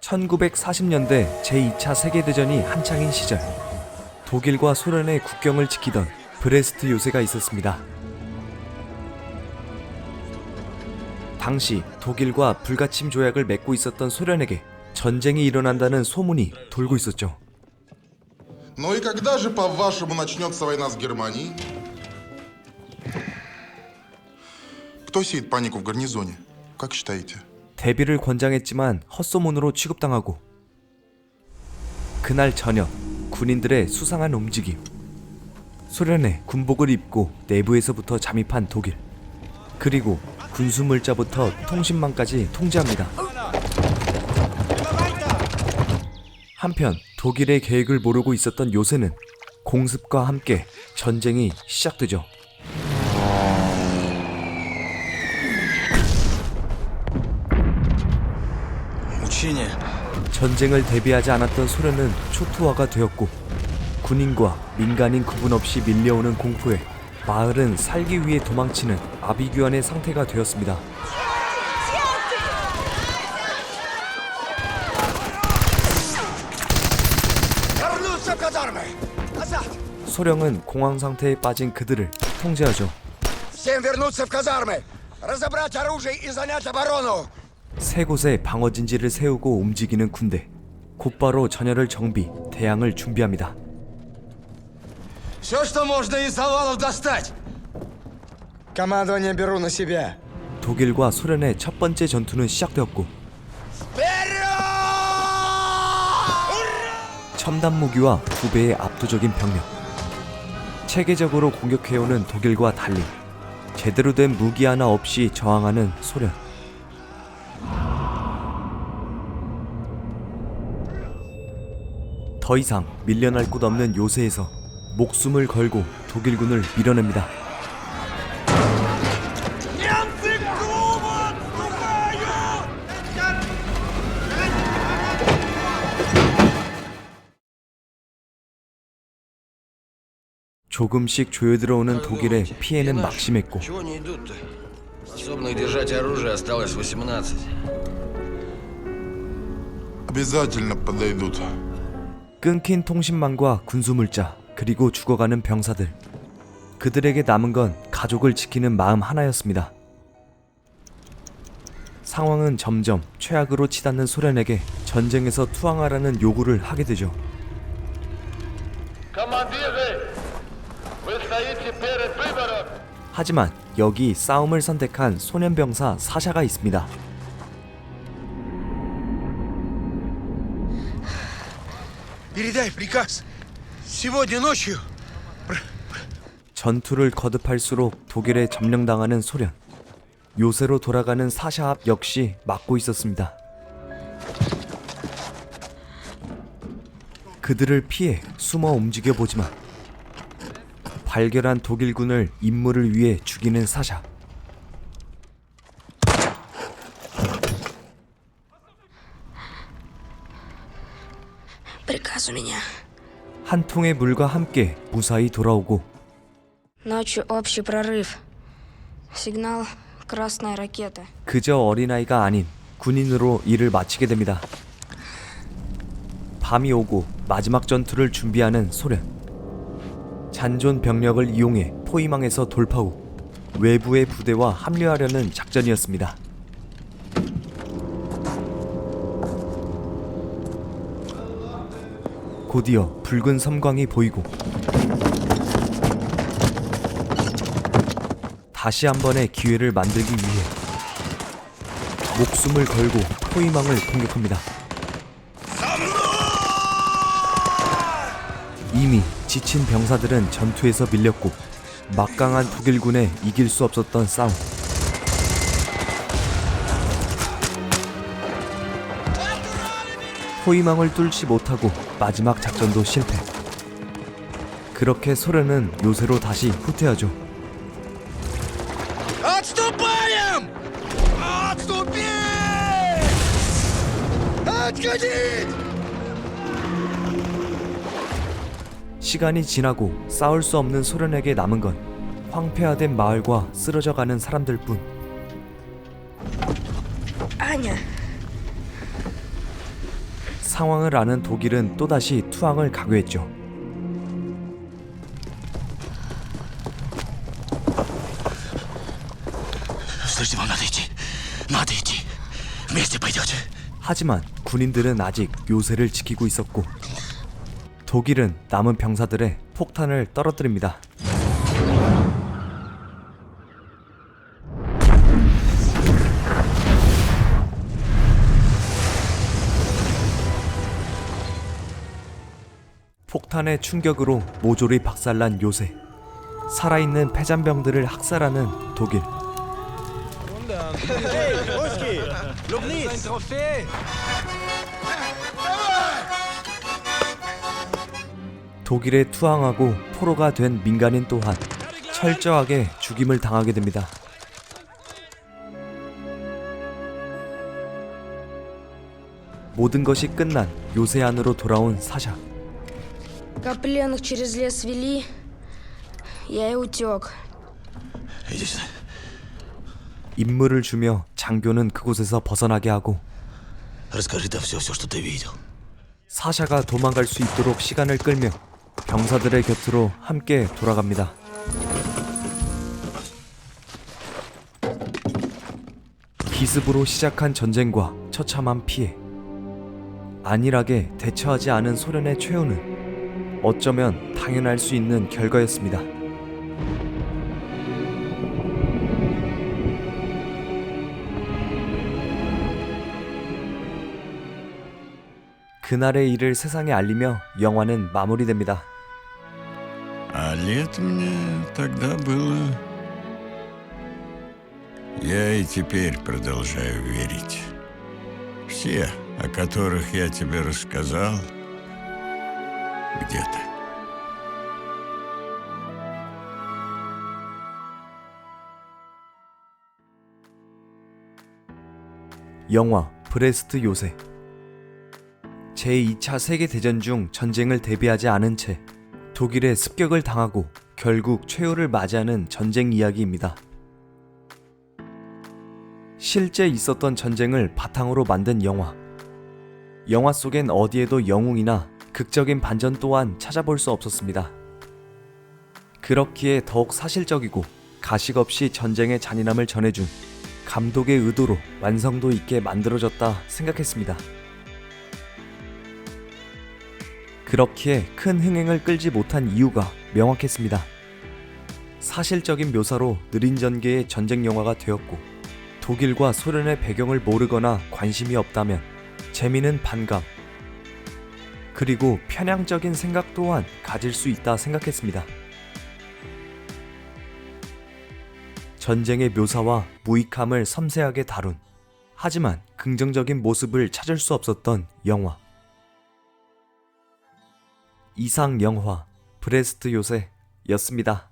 1940년대 제2차 세계대전이 한창인 시절, 독일과 소련의 국경을 지키던 브레스트 요새가 있었습니다. 당시 독일과 불가침 조약을 맺고 있었던 소련에게 전쟁이 일어난다는 소문이 돌고 있었죠. Ну и когда же, по-вашему, начнется война с Германией? Кто сеет панику в гарнизоне? Как считаете? 대비를 권장했지만 헛소문으로 취급당하고, 그날 저녁 군인들의 수상한 움직임, 소련의 군복을 입고 내부에서부터 잠입한 독일, 그리고 군수물자부터 통신망까지 통제합니다. 한편 독일의 계획을 모르고 있었던 요새는 공습과 함께 전쟁이 시작되죠. 전쟁을 대비하지 않았던 소련은 초토화가 되었고, 군인과 민간인 구분 없이 밀려오는 공포에 마을은 살기 위해 도망치는 아비규환의 상태가 되었습니다. 소령은 공황 상태에 빠진 그들을 통제하죠. 세 곳에 방어 진지를 세우고 움직이는 군대. 곧바로 전열을 정비, 대항을 준비합니다. 독일과 소련의 첫 번째 전투는 시작되었고, 첨단 무기와 2배의 압도적인 병력, 체계적으로 공격해오는 독일과 달리 제대로 된 무기 하나 없이 저항하는 소련. 더 이상 밀려날 곳 없는 요새에서 목숨을 걸고 독일군을 밀어냅니다. 조금씩 조여들어오는 독일의 피해는 막심했고, Обязательно подойдут. 끊긴 통신망과 군수물자, 그리고 죽어가는 병사들. 그들에게 남은 건 가족을 지키는 마음 하나였습니다. 상황은 점점 최악으로 치닫는 소련에게 전쟁에서 투항하라는 요구를 하게 되죠. 하지만 여기 싸움을 선택한 소련 병사 사샤가 있습니다. 전투를 거듭할수록 독일에 점령당하는 소련. 요새로 돌아가는 사샤 앞 역시 막고 있었습니다. 그들을 피해 숨어 움직여보지만 발견한 독일군을 임무를 위해 죽이는 사샤. 한 통의 물과 함께 무사히 돌아오고, 그저 어린아이가 아닌 군인으로 일을 마치게 됩니다. 밤이 오고 마지막 전투를 준비하는 소련. 잔존 병력을 이용해 포위망에서 돌파 후 외부의 부대와 합류하려는 작전이었습니다. 곧이어 붉은 섬광이 보이고, 다시 한 번의 기회를 만들기 위해 목숨을 걸고 포위망을 공격합니다. 이미 지친 병사들은 전투에서 밀렸고, 막강한 독일군에 이길 수 없었던 싸움. 포위망을 뚫지 못하고 마지막 작전도 실패. 그렇게 소련은 요새로 다시 후퇴하죠. 시간이 지나고 싸울 수 없는 소련에게 남은 건 황폐화된 마을과 쓰러져가는 사람들뿐. Аня. 상황을 아는 독일은 또다시 투항을 강요했죠. Слышите, вам надо идти. Надо идти. Вместе пойдете. 하지만 군인들은 아직 요새를 지키고 있었고 독일은 남은 병사들의 폭탄을 떨어뜨립니다. 폭탄의 충격으로 모조리 박살난 요새. 살아있는 폐잔병들을 학살하는 독일. 독일에 투항하고 포로가 된 민간인 또한 철저하게 죽임을 당하게 됩니다. 모든 것이 끝난 요새 안으로 돌아온 사샤. Как пленных через лес вели, я и утек. Иди сюда. 임무를 주며 장교는 그곳에서 벗어나게 하고 Расскажи там все, что ты видел. 사샤가 도망갈 수 있도록 시간을 끌며 병사들의 곁으로 함께 돌아갑니다. 기습으로 시작한 전쟁과 처참한 피해. 안일하게 대처하지 않은 소련의 최후는 어쩌면 당연할 수 있는 결과였습니다. 그날의 일을 세상에 알리며 영화는 마무리됩니다. А лет мне тогда было... Я и теперь продолжаю верить. Все, о которых я тебе рассказал, где-то. 영화 브레스트 요새. 제2차 세계대전 중 전쟁을 대비하지 않은 채 독일에 습격을 당하고 결국 최후를 맞이하는 전쟁 이야기입니다. 실제 있었던 전쟁을 바탕으로 만든 영화. 영화 속엔 어디에도 영웅이나 극적인 반전 또한 찾아볼 수 없었습니다. 그렇기에 더욱 사실적이고 가식 없이 전쟁의 잔인함을 전해준 감독의 의도로 완성도 있게 만들어졌다 생각했습니다. 그렇기에 큰 흥행을 끌지 못한 이유가 명확했습니다. 사실적인 묘사로 느린 전개의 전쟁 영화가 되었고 독일과 소련의 배경을 모르거나 관심이 없다면 재미는 반감, 그리고 편향적인 생각 또한 가질 수 있다 생각했습니다. 전쟁의 묘사와 무익함을 섬세하게 다룬, 하지만 긍정적인 모습을 찾을 수 없었던 영화. 이상 영화 브레스트 요새였습니다.